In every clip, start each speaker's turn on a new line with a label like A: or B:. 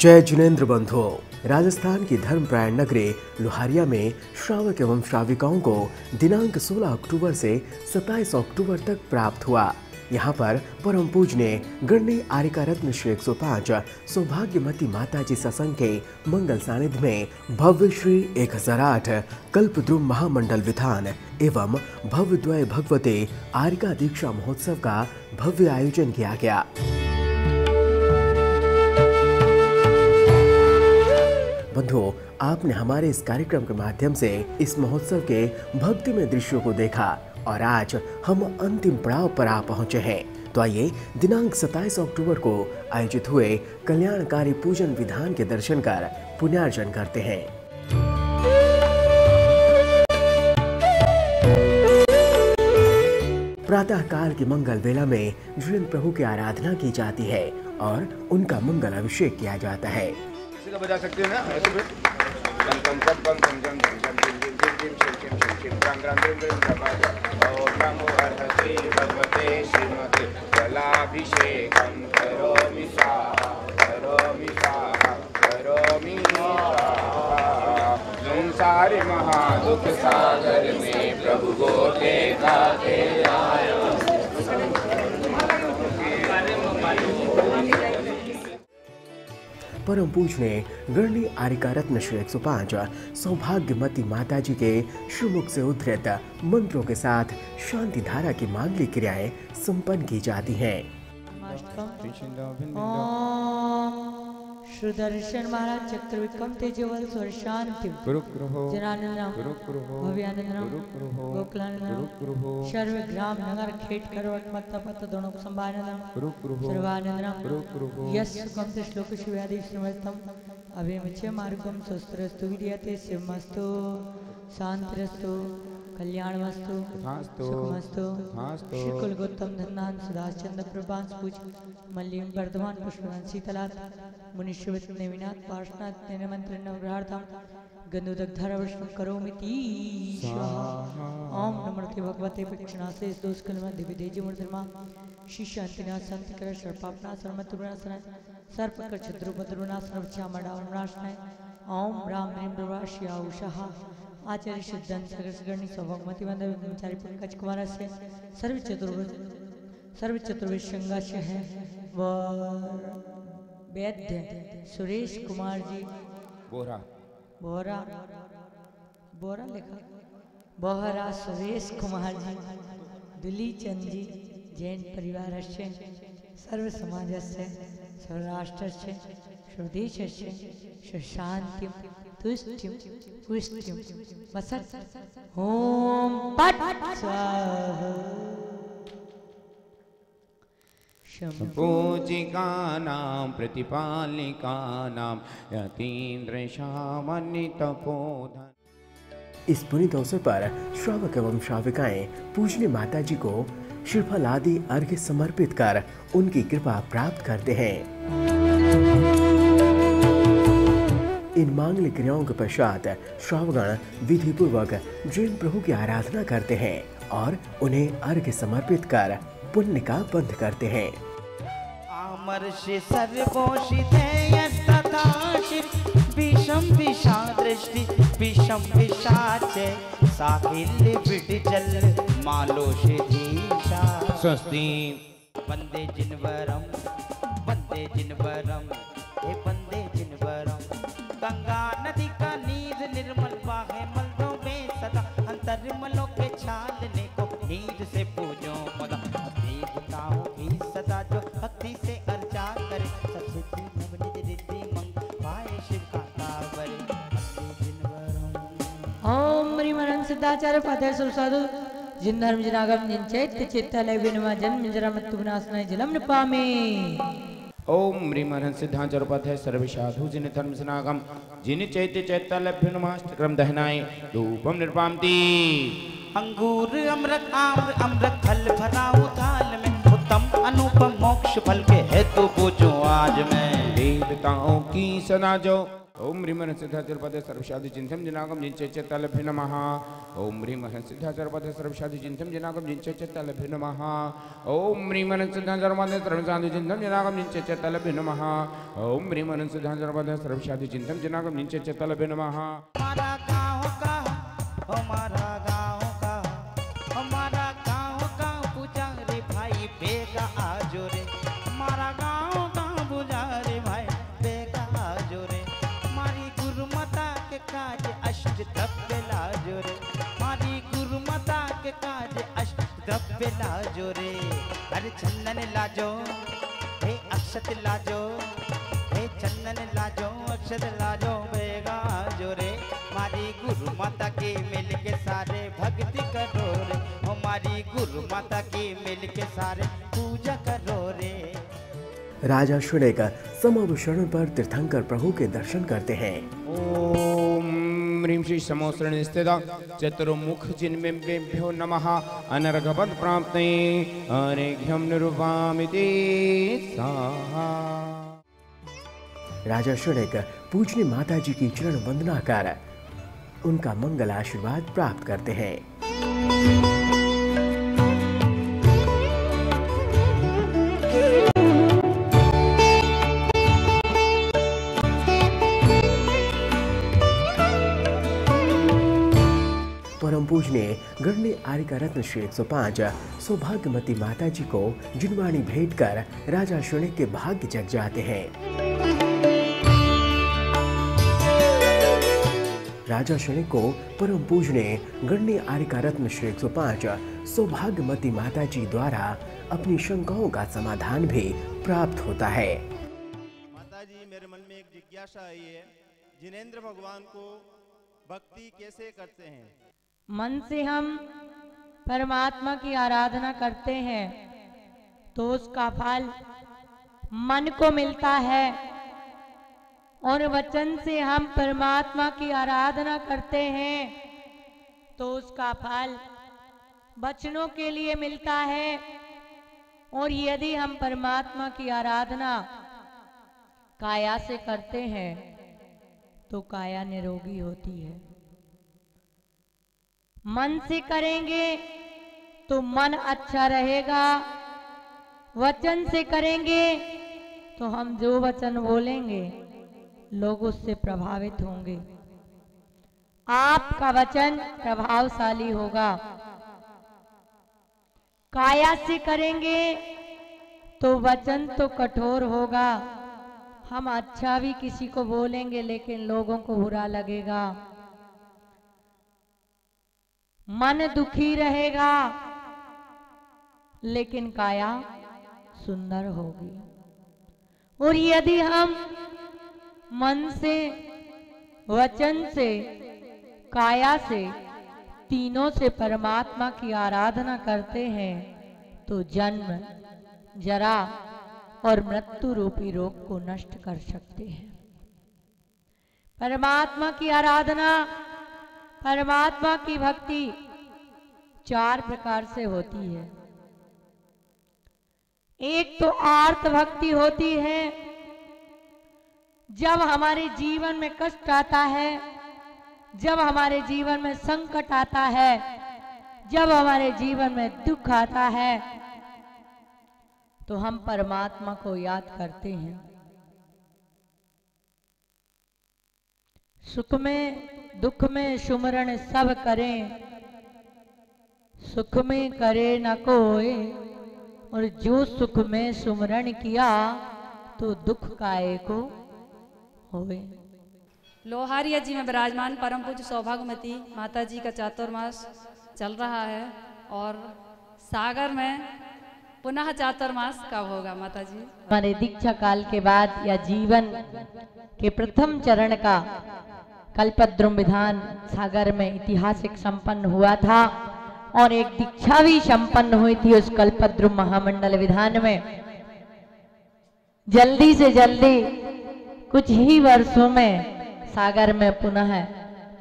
A: जय जिनेंद्र बंधु। राजस्थान की धर्मप्राण नगरी लोहारिया में श्रावक एवं श्राविकाओं को दिनांक 16 अक्टूबर से 27 अक्टूबर तक प्राप्त हुआ। यहाँ पर परम पूजनीय गणनी आर्यका रत्न श्री 105 सौभाग्यमती माताजी सत्संग के मंगल सानिध्य में भव्य श्री 1008 कल्पद्रुम महामंडल विधान एवं भव्य द्वय भगवते आर्यका दीक्षा महोत्सव का भव्य आयोजन किया गया। बंधुओं, आपने हमारे इस कार्यक्रम के माध्यम से इस महोत्सव के भक्तिमय दृश्यों को देखा और आज हम अंतिम पड़ाव पर आ पहुंचे हैं। तो आइए दिनांक 27 अक्टूबर को आयोजित हुए कल्याणकारी पूजन विधान के दर्शन कर पुण्यार्जन करते हैं। प्रातः काल की मंगल वेला में जिन प्रभु की आराधना की जाती है और उनका मंगल अभिषेक किया जाता है।
B: बजा सकते हैं ना ऐसे भी सारे महादुख सागर में प्रभु को देखा के आया।
A: परम पूजनीय गणनी आर्यका रत्न श्री 105 सौभाग्यमती माताजी के श्रीमुख से उद्धृत मंत्रों के साथ शांति धारा की मांगलिक क्रियाएं संपन्न की जाती हैं।
C: सुदर्शन महाराज चक्रविक्रम तेजवल स्वर शांति जनानंदम भव्यानंदम गोकुलानंदम सर्वग्राम नगर खेट करवट मत्ता पत्ता दोनों संभानंदम सर्वानंदम यस सुखम ते श्लोक शिवादि श्रीमस्तम अभिमच्य मार्गम स्वस्त्रस्तु विद्यते शिवमस्तु शांतिरस्तु कल्याणमस्तु सुखमस्तु श्रीकुल गौतम धन्नान सुदाश्चंद्र प्रभांस पूज मल्लिम वर्धमान पुष्पवान शीतलात् मुनिश्वत नेविनाथ पार्श्वनाथ नेनमंत्र नवग्रहार्थम गंधोदग्धरवश्म करोमिति ओम नमोते भगवते विक्षणासे दोषकलम दिव्यदेज मूर्तिमा शिष्यांतिनाथ संतिकर सर्पापना सर्वमतुनासना सर्पकर छद्रुपद्रुनासन चामडावनाशनाय ओम राम ह्रीं प्रवाश्या उषः आचार्य शुद्धन सगर्णी सौभगमती वंदे ब्रह्मचारी पंकज कुमार से सर्व चतुर्विशंगास्य है वैद्य सुरेश कुमार जी बोरा बोरा बोरा लिखा बोहरा सुरेश कुमार जी दुली चंद जी जैन परिवार से सर्व समाज से सर्वराष्ट्र से स्वदेश से शांति तुष्टिम पुष्टिम वसत ओम पट स्वाहा
B: पूजिकानां प्रतिपालिकानां यतीन्द्र शामनि तपोधन।
A: इस पुनीत अवसर पर श्रावक एवं श्राविकाएं पूजनीय माताजी को श्रीफल आदि अर्घ्य समर्पित कर उनकी कृपा प्राप्त करते हैं। इन मांगलिक क्रियाओं के पश्चात श्रावगण विधि पूर्वक जैन प्रभु की आराधना करते हैं और उन्हें अर्घ्य समर्पित कर पुण्य का बंध करते हैं।
D: आमर्षि विषम विषा दृष्टि विषम विषाचे साहिल्य विडिजल मालोषधीशा स्वस्ति वंदे जिनवरम हे वंदे जिनवरम गंगा नदी का नीर निर्मल बाहे मलदों में सदा अंतर्मलों के छालने को नीर से पूजो पदा देवताओं की सदा जो भक्ति से अर्चा करे सबसे नवनिधि रिद्धि मंग पाए शिव का तावरे
C: ओम मरिमरन सिद्धाचार्य फादर सुरसाधु जिन धर्म जिनागम जिन चैत्य चित्तालय विनमा जन्म जरा मृत्यु विनाशनाय जलम न पामे।
B: ओम ह्रीमर्हन् सिद्धांचरोपाध्याय सर्व साधु जिन धर्म सनागम जिन चैत्य चैत्यालय विनुमाष्टक्रम दहनाय धूपम निर्वापन्ति।
D: अंगूर अमृत आम्र अमृत फल भरा थाल में, उत्तम अनुपम मोक्ष फल के है तो पूजो आज मैं।
B: देवताओं की सना जो ओम ह्रीम सिद्धाचरपदे सर्वशादि चिंतम जनागम जिंचे चेतलभ्य नमः। ओम ह्रीम सिद्धाचरपदे सर्वशादि चिंतम जनागम जिंचे चेतलभ्य नमः। ओम ह्रीम सिद्धाचरपदे सर्वशादि चिंतम जनागम जिंचे चेतलभ्य नमः। ओम ह्रीम सिद्धाचरपदे सर्वशादि चिंतम जनागम जिंचे चेतलभ्य नमः।
D: हमारा गाँव का हमारा गाँव का हमारा गाँव का पुजारी भाई बेगा आजो रे। हमारा गाँव का पुजारी भाई बेगा आजो रे। हमारी गुरु माता के काज अष्ट द्रव्य लाजो रे। हमारी गुरु माता के काज अष्ट द्रव्य लाजो रे। अरे चंदन लाजो हे अक्षत लाजो, हे चंदन लाजो अक्षत लाजो बेगा आजो रे। हमारी गुरु माता की मिल के सारे भक्ति करो रे। हमारी गुरु माता की मिल के सारे पूजा करो रे।
A: राजा शुनेक समाभूषण पर तीर्थंकर प्रभु के दर्शन करते हैं।
B: ओम ह्रीं श्री समोसरण स्थित चतुर्मुख जिन्मेभ्यो नमः। अनर्घपद प्राप्ते अरेघ्यं निरूपामिति स्वाहा।
A: राजा शुनेक पूजनी माता जी की चरण वंदना कर उनका मंगल आशीर्वाद प्राप्त करते हैं। परम पूजनीय गणनीय आर्य रत्न श्री 105 सौभाग्यवती माता जी को जिनवाणी भेंट कर राजा शुनेक के भाग्य जग जाते हैं। राजा शुनेक को परम पूजनीय गणनीय आर्य रत्न श्री 105 सौभाग्यवती माता जी द्वारा अपनी शंकाओं का समाधान भी प्राप्त होता है।
E: माता जी, मेरे मन में एक जिज्ञासा आई है, जिनेंद्र भगवान को भक्ति कैसे करते हैं?
C: मन से हम परमात्मा की आराधना करते हैं तो उसका फल मन को मिलता है, और वचन से हम परमात्मा की आराधना करते हैं तो उसका फल वचनों के लिए मिलता है। और यदि हम परमात्मा की आराधना काया से करते हैं तो काया निरोगी होती है। मन से करेंगे तो मन अच्छा रहेगा, वचन से करेंगे तो हम जो वचन बोलेंगे लोग उससे प्रभावित होंगे। आपका वचन प्रभावशाली होगा। काया से करेंगे तो वचन तो कठोर होगा, हम अच्छा भी किसी को बोलेंगे लेकिन लोगों को बुरा लगेगा। मन दुखी रहेगा लेकिन काया सुंदर होगी। और यदि हम मन से, वचन से, काया से, तीनों से परमात्मा की आराधना करते हैं तो जन्म, जरा और मृत्यु रूपी रोग को नष्ट कर सकते हैं। परमात्मा की आराधना, परमात्मा की भक्ति 4 प्रकार से होती है। एक तो आर्त भक्ति होती है, जब हमारे जीवन में कष्ट आता है, जब हमारे जीवन में संकट आता है, जब हमारे जीवन में दुख आता है तो हम परमात्मा को याद करते हैं। सुख में दुख में सुमरण सब करें, सुख में करे न कोई, और जो सुख में सुमरण किया तो दुख काहे को होवे।
F: लोहारिया जी में विराजमान परम पूज्य सौभाग्यवती माता जी का चातुर्मास चल रहा है और सागर में पुनः चातुर्मास कब होगा माता जी?
C: हमारे दीक्षा काल के बाद या जीवन के प्रथम चरण का कल्पद्रुम विधान सागर में ऐतिहासिक संपन्न हुआ था और एक दीक्षा भी संपन्न हुई थी उस कल्पद्रुम महामंडल विधान में। जल्दी से जल्दी कुछ ही वर्षों में सागर में पुनः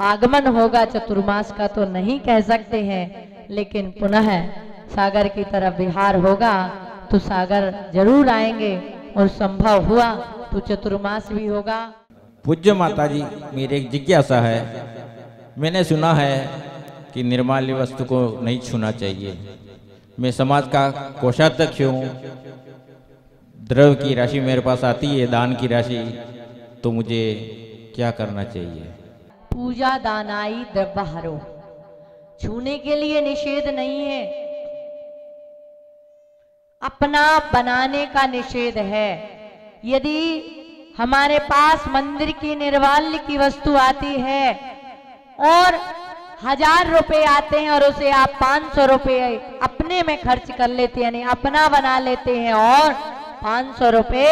C: आगमन होगा। चतुर्मास का तो नहीं कह सकते हैं लेकिन पुनः सागर की तरफ विहार होगा तो सागर जरूर आएंगे, और संभव हुआ तो चतुर्मास भी होगा।
G: पूज्य माता जी, मेरी एक जिज्ञासा है। मैंने सुना है कि निर्माल्य वस्तु को नहीं छूना चाहिए। मैं समाज का कोषाध्यक्ष हूँ, द्रव्य की राशि मेरे पास आती है, दान की राशि, तो मुझे क्या करना चाहिए?
C: पूजा दानाई द्रव्यहरो, छूने के लिए निषेध नहीं है, अपना बनाने का निषेध है। यदि हमारे पास मंदिर की निर्माल्य की वस्तु आती है और 1000 रुपए आते हैं और उसे आप 500 रुपए अपने में खर्च कर लेते हैं, यानी अपना बना लेते हैं और 500 रुपए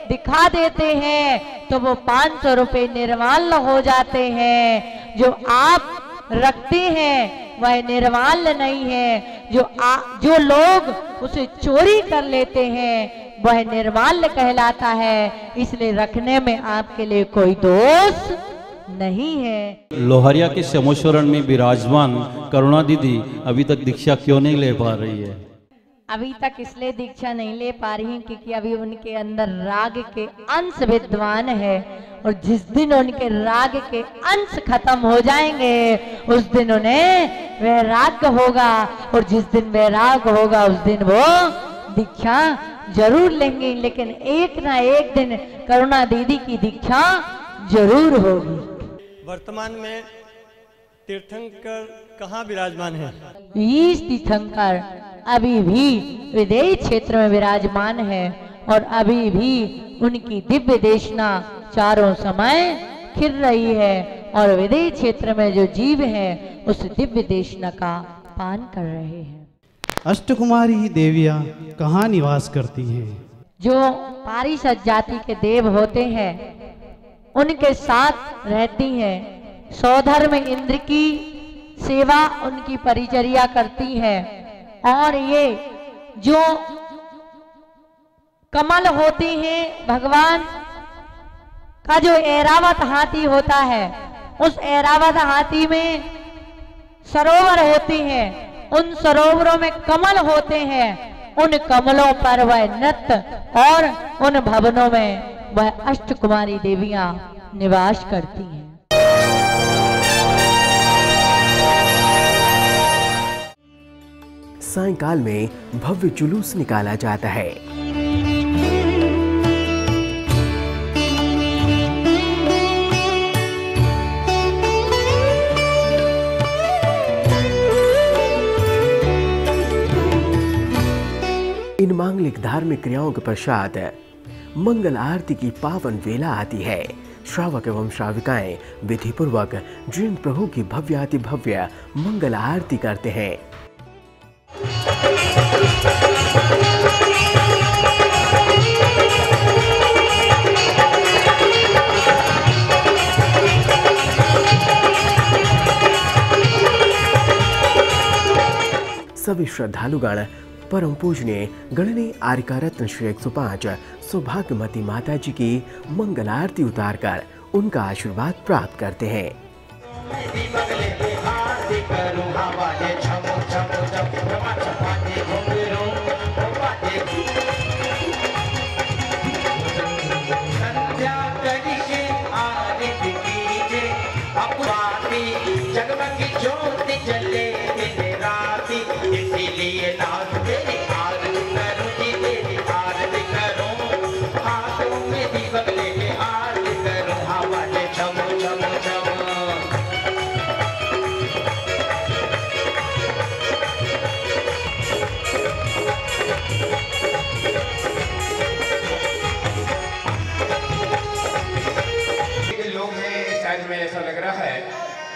C: दिखा देते हैं, तो वो 500 रुपए निर्माल्य हो जाते हैं। जो आप रखते हैं वह निर्माल्य नहीं है, जो लोग उसे चोरी कर लेते हैं वह निर्माल्य कहलाता है। इसलिए रखने में आपके लिए कोई दोष नहीं है।
H: लोहरिया के समोश्वरण में विराजमान करुणा दीदी अभी तक दीक्षा क्यों नहीं ले पा रही है?
C: अभी तक इसलिए दीक्षा नहीं ले पा रही हैं क्योंकि अभी उनके अंदर राग के अंश विद्वान है, और जिस दिन उनके राग के अंश खत्म हो जाएंगे उस दिन उन्हें वैराग्य होगा, और जिस दिन वैराग होगा उस दिन वो दीक्षा जरूर लेंगे। लेकिन एक ना एक दिन करुणा दीदी की दीक्षा जरूर होगी।
I: वर्तमान में तीर्थंकर कहाँ विराजमान है?
C: 20 तीर्थंकर अभी भी विदेही क्षेत्र में विराजमान है, और अभी भी उनकी दिव्य देशना चारों समय खिल रही है, और विदेही क्षेत्र में जो जीव हैं उस दिव्य देशना का पान कर रहे हैं।
J: अष्टकुमारी देवियां कहाँ निवास करती हैं?
C: जो पारिषद जाति के देव होते हैं उनके साथ रहती हैं। सौधर्म इंद्र की सेवा उनकी परिचर्या करती है, और ये जो कमल होती हैं, भगवान का जो ऐरावत हाथी होता है, उस ऐरावत हाथी में सरोवर होते हैं, उन सरोवरों में कमल होते हैं, उन कमलों पर वह नृत्य, और उन भवनों में वह अष्टकुमारी देवियां निवास करती हैं।
A: सायंकाल में भव्य जुलूस निकाला जाता है। इन मांगलिक धार्मिक क्रियाओं के पश्चात मंगल आरती की पावन वेला आती है। श्रावक एवं श्राविकाएं विधि पूर्वक जिन प्रभु की भव्याति भव्य मंगल आरती करते हैं। सभी श्रद्धालुगण परम पूजनीय गणनीय आर्यका रत्न श्री 105 सौभाग्यमती माता जी की मंगल आरती उतारकर उनका आशीर्वाद प्राप्त करते हैं।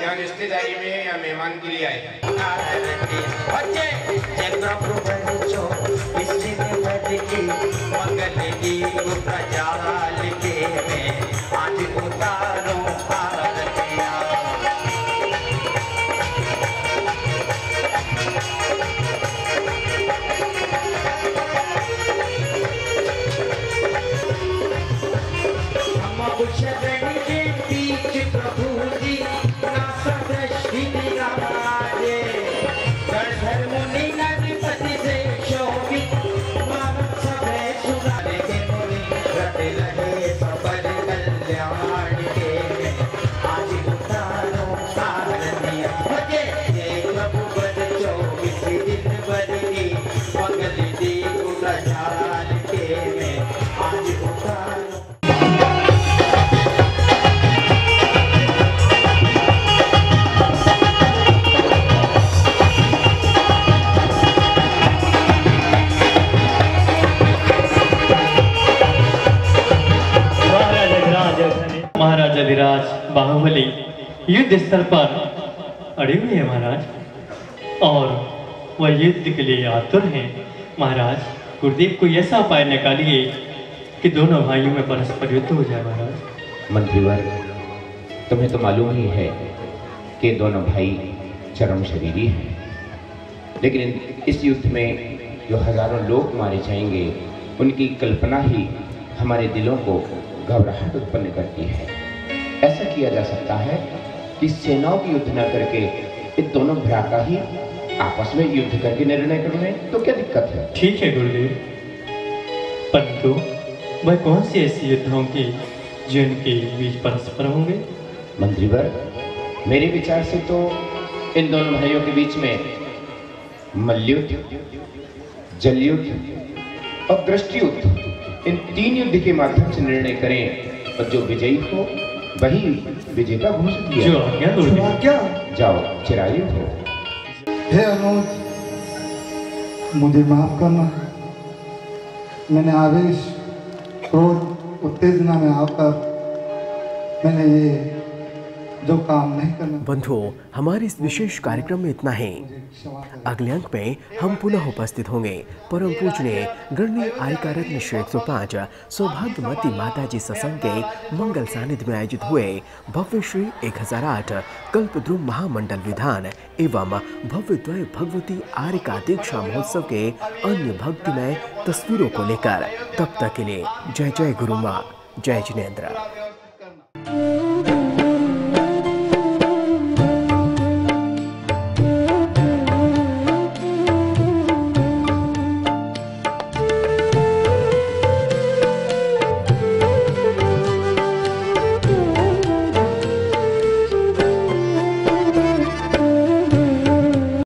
B: यहाँ रिश्तेदारी में या मेहमान के लिए आए हैं।
K: महाराज बाहुबली युद्ध स्थल पर अड़े हुए हैं महाराज, और वह युद्ध के लिए आतुर हैं। महाराज गुरुदेव को ऐसा उपाय निकालिए कि दोनों भाइयों में परस्पर युद्ध हो जाए। महाराज
B: मंत्रीवर, तुम्हें तो मालूम ही है कि दोनों भाई चरम शरीरी हैं, लेकिन इस युद्ध में जो हजारों लोग मारे जाएंगे उनकी कल्पना ही हमारे दिलों को घबराहट उत्पन्न करती है। ऐसा किया जा सकता है कि सेनाओं की युद्ध न करके इन दोनों भ्राता ही आपस में युद्ध करके निर्णय कर लें, तो क्या दिक्कत है?
K: ठीक है गुरुदेव, परंतु वह कौन सी ऐसी युद्ध होंगी जो इनके बीच परस्पर होंगे?
B: मंत्रीवर, मेरे विचार से तो इन दोनों भाइयों के बीच में मल्लयुद्ध, जलयुद्ध और दृष्टियुद्ध, इन 3 युद्ध के माध्यम से निर्णय करें और जो विजयी हो वही विजेता घोषित किया।
K: जो आज्ञा
B: जाओ, चिरायु हो।
L: हे अनुज, मुझे माफ करना, मैंने आवेश, क्रोध, उत्तेजना में आकर मैंने ये जो काम नहीं करना।
A: बंधुओं, हमारे इस विशेष कार्यक्रम में इतना ही। अगले अंक में हम पुनः उपस्थित होंगे परम पूजनीय गणनीय आयका रत्न श्री 105 सौभाग्यवती माता जी सत्संग के मंगल सानिध्य में आयोजित हुए भव्य श्री 1008 कल्पद्रुम महामंडल विधान एवं भव्य द्वय भगवती आर्यका दीक्षा महोत्सव के अन्य भक्तिमय तस्वीरों को लेकर। तब तक के लिए जय जय गुरु माँ, जय जिनेन्द्र।